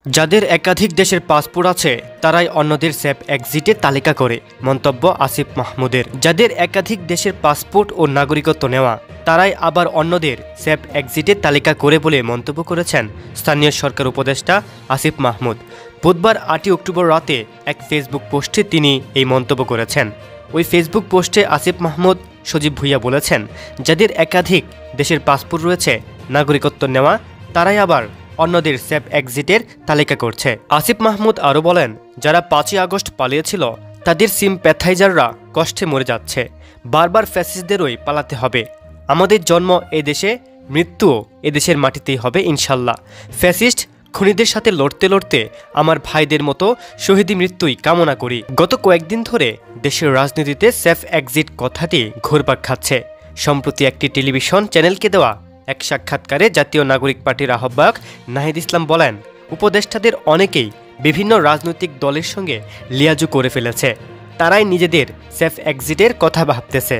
যাদের একাধিক দেশের পাসপোর্ট আছে তারাই অন্যদের সেফ এক্সিটের তালিকা করে, মন্তব্য আসিফ মাহমুদের। যাদের একাধিক দেশের পাসপোর্ট ও নাগরিকত্ব নেওয়া তারাই আবার অন্যদের সেফ এক্সিটের তালিকা করে বলে মন্তব্য করেছেন স্থানীয় সরকার উপদেষ্টা আসিফ মাহমুদ। বুধবার ৮ অক্টোবর রাতে এক ফেসবুক পোস্টে তিনি এই মন্তব্য করেছেন। ওই ফেসবুক পোস্টে আসিফ মাহমুদ সজীব ভুইয়া বলেছেন, যাদের একাধিক দেশের পাসপোর্ট রয়েছে, নাগরিকত্ব নেওয়া তারাই আবার অন্যদের সেফ এক্সিটের তালিকা করছে। আসিফ মাহমুদ আরও বলেন, যারা ৫ই আগস্ট পালিয়েছিল তাদের সিমপ্যাথাইজাররা কষ্টে মরে যাচ্ছে। বারবার ফ্যাসিস্টদেরই পালাতে হবে। আমাদের জন্ম এদেশে, মৃত্যুও এদেশের মাটিতেই হবে ইনশাল্লাহ। ফ্যাসিস্ট খুনিদের সাথে লড়তে লড়তে আমার ভাইদের মতো শহীদি মৃত্যুই কামনা করি। গত কয়েকদিন ধরে দেশের রাজনীতিতে সেফ এক্সিট কথাটি ঘুরপাক খাচ্ছে। সম্প্রতি একটি টেলিভিশন চ্যানেলকে দেওয়া এক সাক্ষাৎকারে জাতীয় নাগরিক পার্টির আহ্বায়ক নাহিদ ইসলাম বলেন, উপদেষ্টাদের অনেকেই বিভিন্ন রাজনৈতিক দলের সঙ্গে লিয়াজু করে ফেলেছে। তারাই নিজেদের সেফ এক্সিটের কথা ভাবতেছে।